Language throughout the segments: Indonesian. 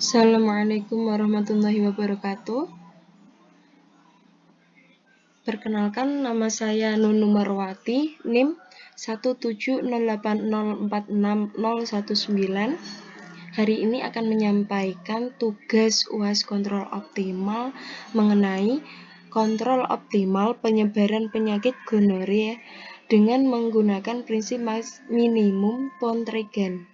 Assalamualaikum warahmatullahi wabarakatuh. Perkenalkan, nama saya Nunu Marwati, NIM 17080466019. Hari ini akan menyampaikan tugas UAS kontrol optimal mengenai kontrol optimal penyebaran penyakit gonorea dengan menggunakan prinsip minimum Pontryagin.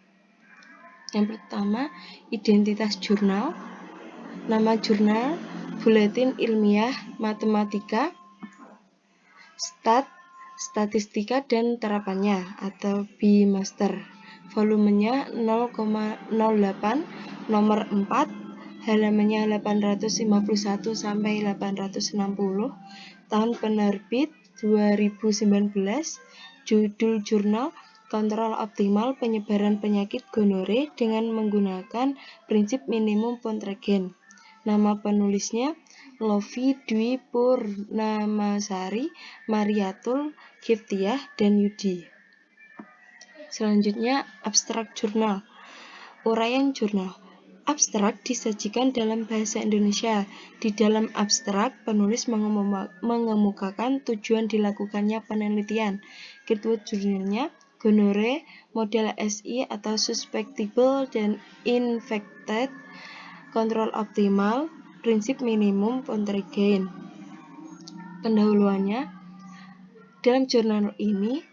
Yang pertama, identitas jurnal, nama jurnal, buletin ilmiah matematika, statistika dan terapannya atau BMaster. Volumenya 0,08, nomor 4, halamannya 851 sampai 860, tahun penerbit 2019, judul jurnal Kontrol Optimal Penyebaran Penyakit Gonore dengan menggunakan prinsip minimum Pontryagin. Nama penulisnya Lovi Dwi Purnamasari, Mariatul Kiftiah, dan Yudi. Selanjutnya, abstrak jurnal. Uraian jurnal. Abstrak disajikan dalam bahasa Indonesia. Di dalam abstrak, penulis mengemukakan tujuan dilakukannya penelitian. Keyword jurnalnya gonore, model SI atau susceptible dan infected, kontrol optimal, prinsip minimum Pontryagin. Pendahuluannya, dalam jurnal ini,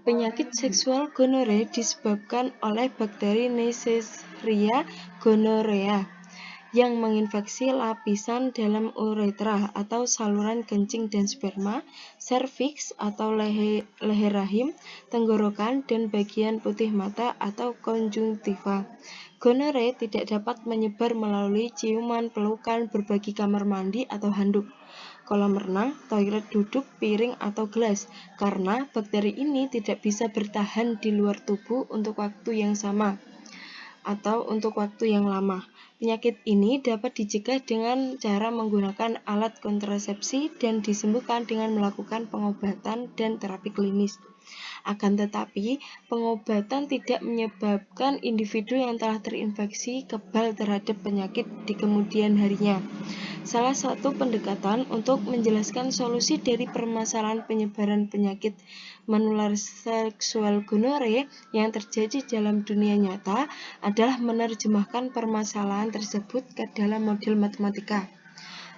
penyakit seksual gonore disebabkan oleh bakteri Neisseria gonorrhea yang menginfeksi lapisan dalam uretra atau saluran kencing dan sperma, serviks atau leher rahim, tenggorokan, dan bagian putih mata atau konjungtiva. Gonore tidak dapat menyebar melalui ciuman, pelukan, berbagi kamar mandi atau handuk, kolam renang, toilet duduk, piring, atau gelas, karena bakteri ini tidak bisa bertahan di luar tubuh untuk waktu yang sama atau untuk waktu yang lama. Penyakit ini dapat dicegah dengan cara menggunakan alat kontrasepsi dan disembuhkan dengan melakukan pengobatan dan terapi klinis. Akan tetapi, pengobatan tidak menyebabkan individu yang telah terinfeksi kebal terhadap penyakit di kemudian harinya. Salah satu pendekatan untuk menjelaskan solusi dari permasalahan penyebaran penyakit menular seksual gonore yang terjadi dalam dunia nyata adalah menerjemahkan permasalahan tersebut ke dalam model matematika.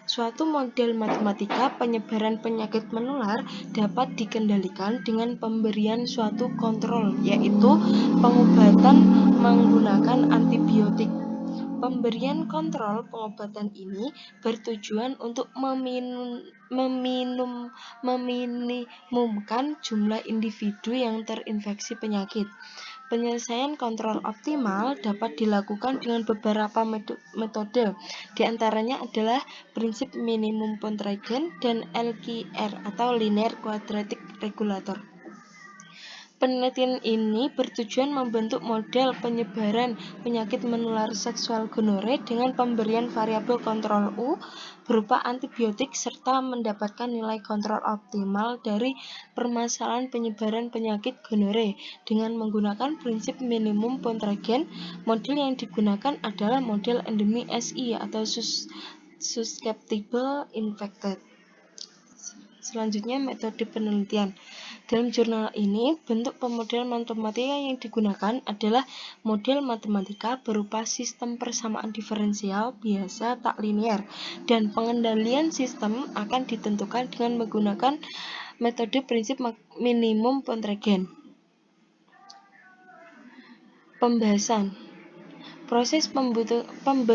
Suatu model matematika penyebaran penyakit menular dapat dikendalikan dengan pemberian suatu kontrol, yaitu pengobatan menggunakan antibiotik. Pemberian kontrol pengobatan ini bertujuan untuk meminimumkan jumlah individu yang terinfeksi penyakit. Penyelesaian kontrol optimal dapat dilakukan dengan beberapa metode. Di antaranya adalah prinsip minimum Pontryagin dan LQR atau linear quadratic regulator. Penelitian ini bertujuan membentuk model penyebaran penyakit menular seksual gonore dengan pemberian variabel kontrol U berupa antibiotik serta mendapatkan nilai kontrol optimal dari permasalahan penyebaran penyakit gonore dengan menggunakan prinsip minimum Pontryagin. Model yang digunakan adalah model endemi SI atau susceptible infected. Selanjutnya, metode penelitian. Dalam jurnal ini, bentuk pemodelan matematika yang digunakan adalah model matematika berupa sistem persamaan diferensial biasa tak linear, dan pengendalian sistem akan ditentukan dengan menggunakan metode prinsip minimum Pontryagin. Pembahasan. Proses pembentukan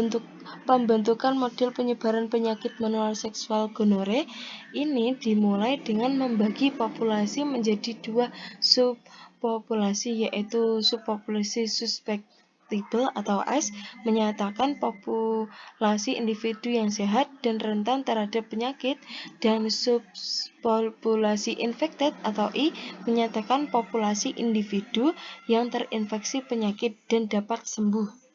model penyebaran penyakit menular seksual gonore ini dimulai dengan membagi populasi menjadi dua subpopulasi, yaitu subpopulasi susceptible atau S menyatakan populasi individu yang sehat dan rentan terhadap penyakit, dan subpopulasi infected atau I menyatakan populasi individu yang terinfeksi penyakit dan dapat sembuh.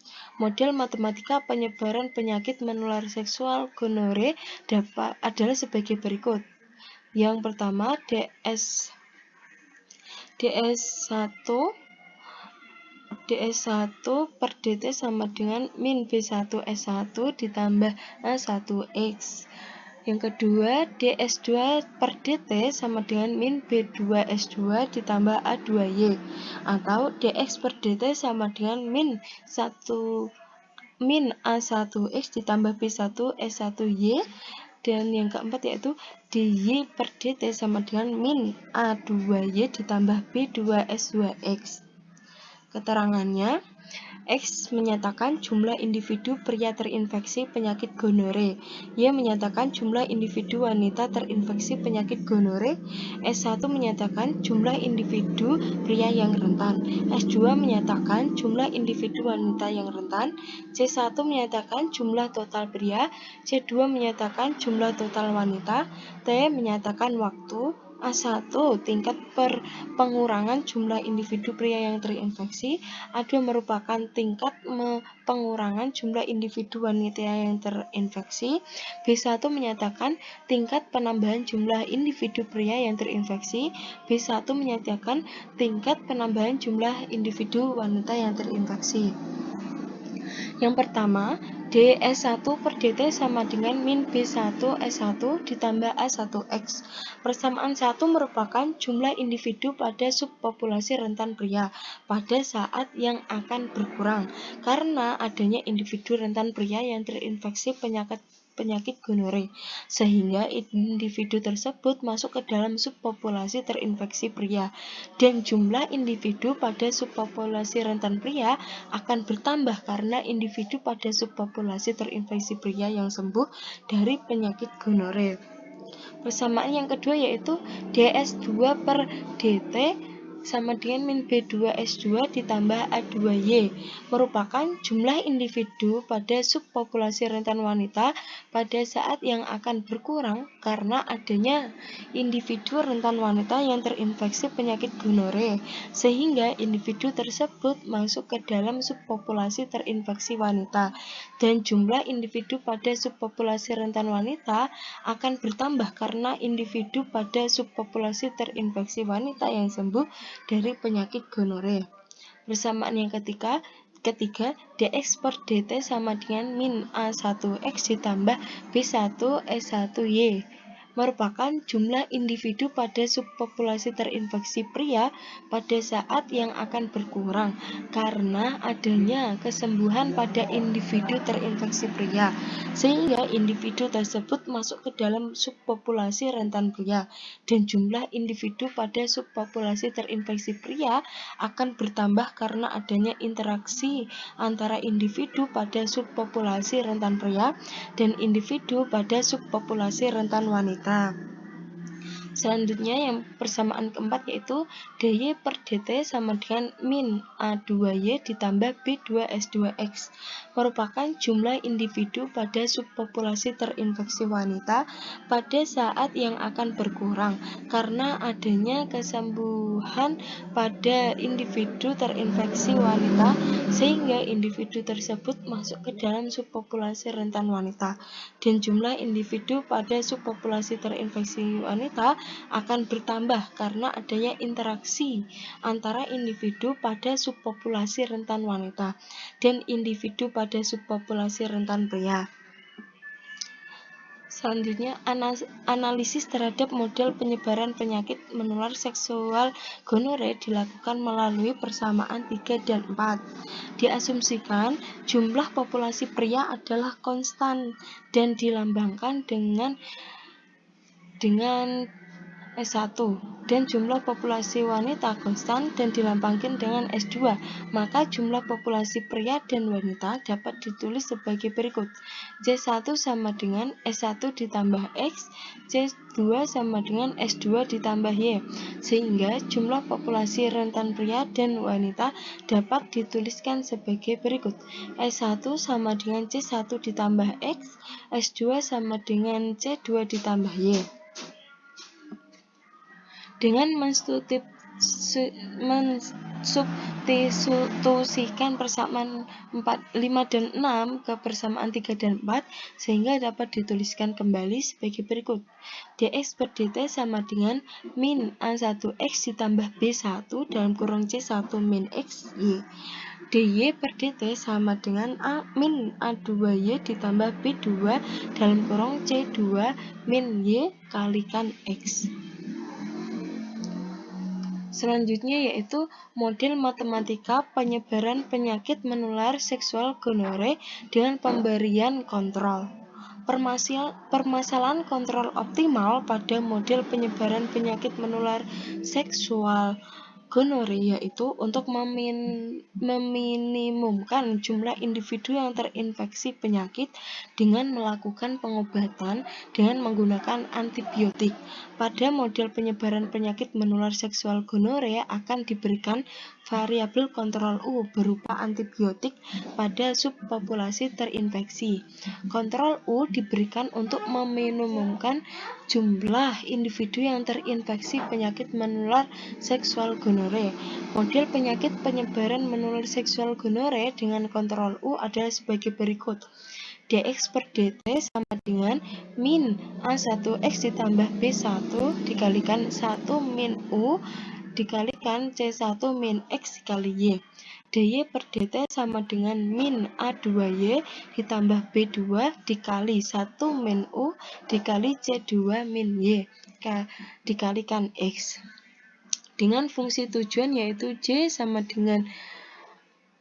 Model matematika penyebaran penyakit menular seksual gonore adalah sebagai berikut. Yang pertama, DS1 ds1 per dt sama dengan min b1 s1 ditambah a1x. Yang kedua, ds2 per dt sama dengan min b2 s2 ditambah a2y, atau dx per dt sama dengan min a1x ditambah b1 s1y. Dan yang keempat yaitu dy per dt sama dengan min a2y ditambah b2 s2x. Keterangannya, X menyatakan jumlah individu pria terinfeksi penyakit gonore. Y menyatakan jumlah individu wanita terinfeksi penyakit gonore. S1 menyatakan jumlah individu pria yang rentan. S2 menyatakan jumlah individu wanita yang rentan. C1 menyatakan jumlah total pria. C2 menyatakan jumlah total wanita. T menyatakan waktu. A1 tingkat pengurangan jumlah individu pria yang terinfeksi. A2 merupakan tingkat pengurangan jumlah individu wanita yang terinfeksi. B1 menyatakan tingkat penambahan jumlah individu pria yang terinfeksi. B1 menyatakan tingkat penambahan jumlah individu wanita yang terinfeksi. Yang pertama, ds1 per dt sama dengan min b1 s1 ditambah a1x. Persamaan 1 merupakan jumlah individu pada subpopulasi rentan pria pada saat yang akan berkurang karena adanya individu rentan pria yang terinfeksi penyakit gonore, sehingga individu tersebut masuk ke dalam subpopulasi terinfeksi pria, dan jumlah individu pada subpopulasi rentan pria akan bertambah karena individu pada subpopulasi terinfeksi pria yang sembuh dari penyakit gonore. Persamaan yang kedua yaitu ds2 per dt sama dengan min b2 s2 ditambah a2y merupakan jumlah individu pada subpopulasi rentan wanita pada saat yang akan berkurang karena adanya individu rentan wanita yang terinfeksi penyakit gonore, sehingga individu tersebut masuk ke dalam subpopulasi terinfeksi wanita, dan jumlah individu pada subpopulasi rentan wanita akan bertambah karena individu pada subpopulasi terinfeksi wanita yang sembuh dari penyakit gonore. Persamaan yang ketiga, dx per dt sama dengan min a1x ditambah b1 s1y merupakan jumlah individu pada subpopulasi terinfeksi pria pada saat yang akan berkurang karena adanya kesembuhan pada individu terinfeksi pria, sehingga individu tersebut masuk ke dalam subpopulasi rentan pria, dan jumlah individu pada subpopulasi terinfeksi pria akan bertambah karena adanya interaksi antara individu pada subpopulasi rentan pria dan individu pada subpopulasi rentan wanita. Selanjutnya yang persamaan keempat yaitu dy per dt sama dengan min a2y ditambah b2 s2x merupakan jumlah individu pada subpopulasi terinfeksi wanita pada saat yang akan berkurang karena adanya kesembuhan pada individu terinfeksi wanita, sehingga individu tersebut masuk ke dalam subpopulasi rentan wanita, dan jumlah individu pada subpopulasi terinfeksi wanita akan bertambah karena adanya interaksi antara individu pada subpopulasi rentan wanita dan individu pada subpopulasi rentan pria. Selanjutnya, analisis terhadap model penyebaran penyakit menular seksual gonore dilakukan melalui persamaan 3 dan 4. Diasumsikan jumlah populasi pria adalah konstan dan dilambangkan dengan S1, dan jumlah populasi wanita konstan dan dilambangkan dengan S2, maka jumlah populasi pria dan wanita dapat ditulis sebagai berikut. C1 sama dengan S1 ditambah X, C2 sama dengan S2 ditambah Y, sehingga jumlah populasi rentan pria dan wanita dapat dituliskan sebagai berikut. S1 sama dengan C1 ditambah X, S2 sama dengan C2 ditambah Y. Dengan mensubstitusikan persamaan 5 dan 6 ke persamaan 3 dan 4 sehingga dapat dituliskan kembali sebagai berikut. dx per dt sama dengan min A1x ditambah B1 dalam kurung C1 min x y. dy per dt sama dengan min A2y ditambah B2 dalam kurung C2 min y kalikan x. Selanjutnya yaitu model matematika penyebaran penyakit menular seksual gonore dengan pemberian kontrol. Permasalahan kontrol optimal pada model penyebaran penyakit menular seksual gonore yaitu untuk meminimumkan jumlah individu yang terinfeksi penyakit dengan melakukan pengobatan dengan menggunakan antibiotik. Pada model penyebaran penyakit menular seksual gonore akan diberikan variabel kontrol U berupa antibiotik pada subpopulasi terinfeksi. Kontrol U diberikan untuk meminimumkan jumlah individu yang terinfeksi penyakit menular seksual gonore. Model penyakit penyebaran menular seksual gonore dengan kontrol U adalah sebagai berikut. dx per dt sama dengan min A1x ditambah B1 dikalikan 1 min U dikalikan C1 min x dikali Y. dy per dt sama dengan min A2y ditambah B2 dikali 1 min U dikali C2 min Y dikalikan X. Dengan fungsi tujuan yaitu J sama dengan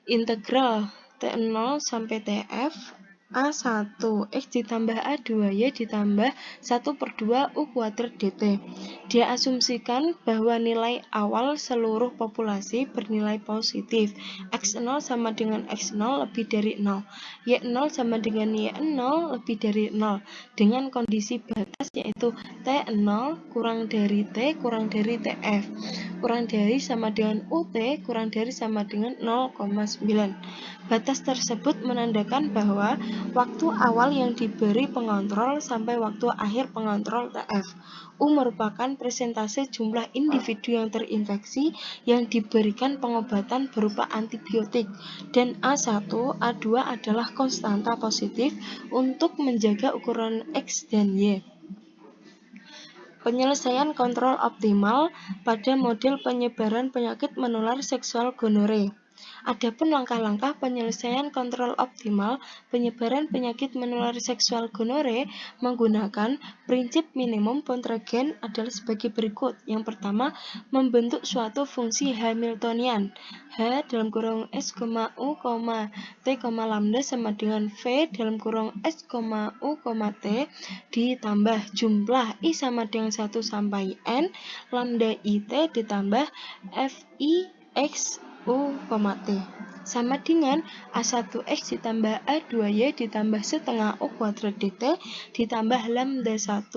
integral T0 sampai TF A1x ditambah A2y ditambah 1/2 U kuadrat dt. Diasumsikan bahwa nilai awal seluruh populasi bernilai positif. X0 sama dengan X0 lebih dari 0. Y0 sama dengan Y0 lebih dari 0. Dengan kondisi batas yaitu T0 kurang dari T kurang dari TF. Kurang dari sama dengan UT kurang dari sama dengan 0,9. Batas tersebut menandakan bahwa waktu awal yang diberi pengontrol sampai waktu akhir pengontrol TF. U merupakan persentase jumlah individu yang terinfeksi yang diberikan pengobatan berupa antibiotik dan A1, A2 adalah konstanta positif untuk menjaga ukuran X dan Y. Penyelesaian kontrol optimal pada model penyebaran penyakit menular seksual gonore. Adapun langkah-langkah penyelesaian kontrol optimal penyebaran penyakit menular seksual gonore menggunakan prinsip minimum kontragen adalah sebagai berikut. Yang pertama, membentuk suatu fungsi Hamiltonian. H dalam kurung S, U, T, lambda sama dengan V dalam kurung S, U, T ditambah jumlah I sama dengan 1 sampai N, lambda IT ditambah FI X U, T sama dengan A1X ditambah A2Y ditambah setengah U kuadrat dt ditambah lambda 1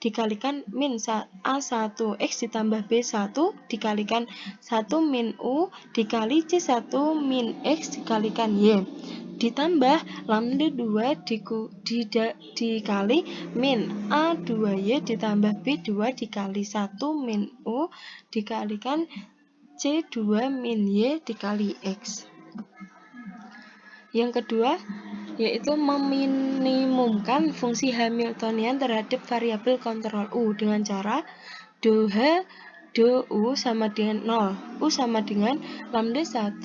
dikalikan min A1X ditambah B1 dikalikan 1 min U dikali C1 min X dikalikan Y ditambah lambda 2 dikali min A2Y ditambah B2 dikali 1 min U dikalikan C2 min Y dikali X. Yang kedua, yaitu meminimumkan fungsi Hamiltonian terhadap variabel kontrol U dengan cara do H, do U sama dengan 0. U sama dengan lambda 1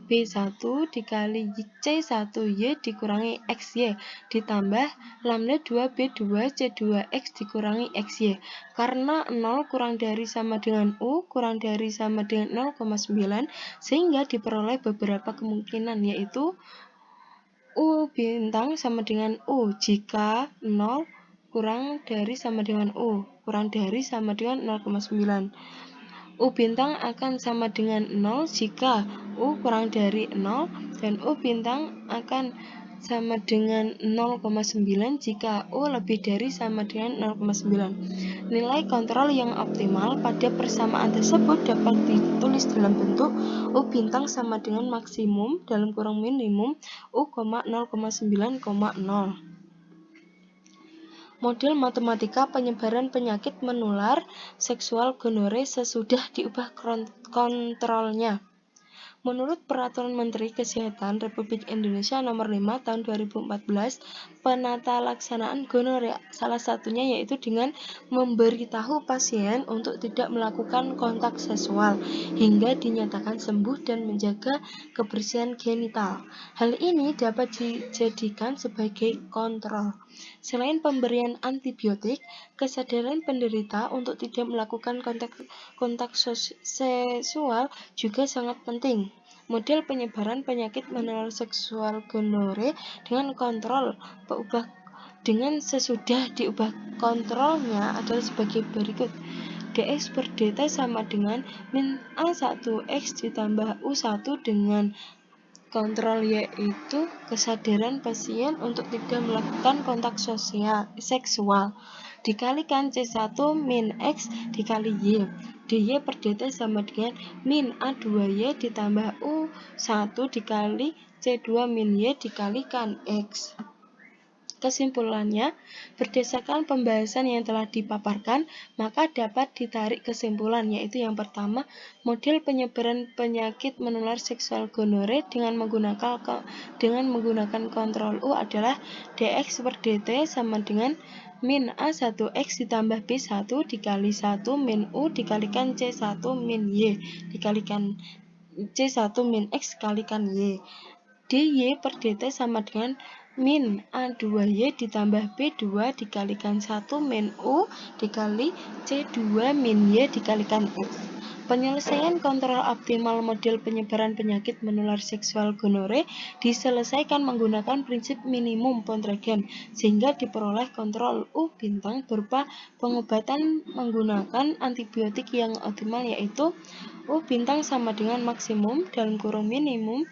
B1 dikali C1Y dikurangi XY ditambah lambda 2 B2 C2X dikurangi XY. Karena 0 kurang dari sama dengan U kurang dari sama dengan 0,9 sehingga diperoleh beberapa kemungkinan yaitu U bintang sama dengan U jika 0 kurang dari sama dengan U kurang dari sama dengan 0,9. U bintang akan sama dengan 0 jika U kurang dari 0 dan U bintang akan sama dengan 0,9 jika U lebih dari sama dengan 0,9. Nilai kontrol yang optimal pada persamaan tersebut dapat ditulis dalam bentuk U bintang sama dengan maksimum dalam kurung minimum U, 0,9,0. Model matematika penyebaran penyakit menular seksual gonore sesudah diubah kontrolnya. Menurut Peraturan Menteri Kesehatan Republik Indonesia Nomor 5 Tahun 2014, penata laksanaan gonorea salah satunya yaitu dengan memberitahu pasien untuk tidak melakukan kontak seksual hingga dinyatakan sembuh dan menjaga kebersihan genital. Hal ini dapat dijadikan sebagai kontrol. Selain pemberian antibiotik, kesadaran penderita untuk tidak melakukan kontak seksual juga sangat penting. Model penyebaran penyakit menular seksual gonore dengan kontrol dengan sesudah diubah kontrolnya adalah sebagai berikut. Dx per dt sama dengan min A1X ditambah U1 dengan kontrol yaitu kesadaran pasien untuk tidak melakukan kontak seksual dikalikan C1 min X dikali Y. dy per dt sama dengan min A2Y ditambah U1 dikali C2 min Y dikalikan X. Kesimpulannya, berdasarkan pembahasan yang telah dipaparkan, maka dapat ditarik kesimpulan, yaitu yang pertama, model penyebaran penyakit menular seksual gonore dengan menggunakan kontrol U adalah dx per dt sama dengan min A1X ditambah B1 dikali 1 min U dikalikan C1 min Y dikalikan C1 min X dikalikan Y. dy per dt sama dengan min A2Y ditambah B2 dikalikan 1 min U dikali C2 min Y dikalikan X. Penyelesaian kontrol optimal model penyebaran penyakit menular seksual gonore diselesaikan menggunakan prinsip minimum Pontryagin sehingga diperoleh kontrol U bintang berupa pengobatan menggunakan antibiotik yang optimal yaitu U bintang sama dengan maksimum dalam kurung minimum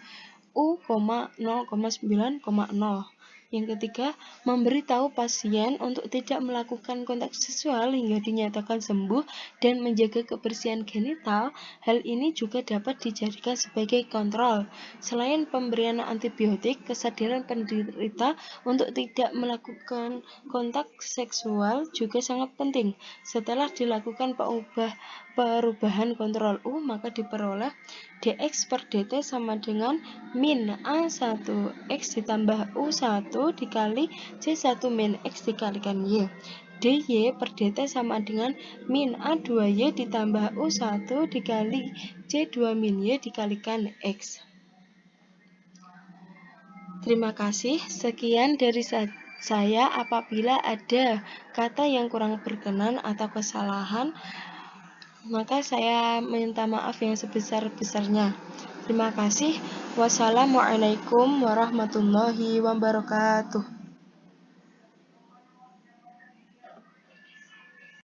U, 0,9,0. Yang ketiga, memberitahu pasien untuk tidak melakukan kontak seksual hingga dinyatakan sembuh dan menjaga kebersihan genital. Hal ini juga dapat dijadikan sebagai kontrol. Selain pemberian antibiotik, kesadaran penderita untuk tidak melakukan kontak seksual juga sangat penting. Setelah dilakukan perubahan kontrol U, maka diperoleh dx per dt sama dengan min A1X ditambah U1 dikali C1 min X dikalikan Y. dy per dt sama dengan min A2Y ditambah U1 dikali C2 min Y dikalikan X. Terima kasih, sekian dari saya. Apabila ada kata yang kurang berkenan atau kesalahan, maka saya minta maaf yang sebesar-besarnya. Terima kasih. Wassalamualaikum warahmatullahi wabarakatuh.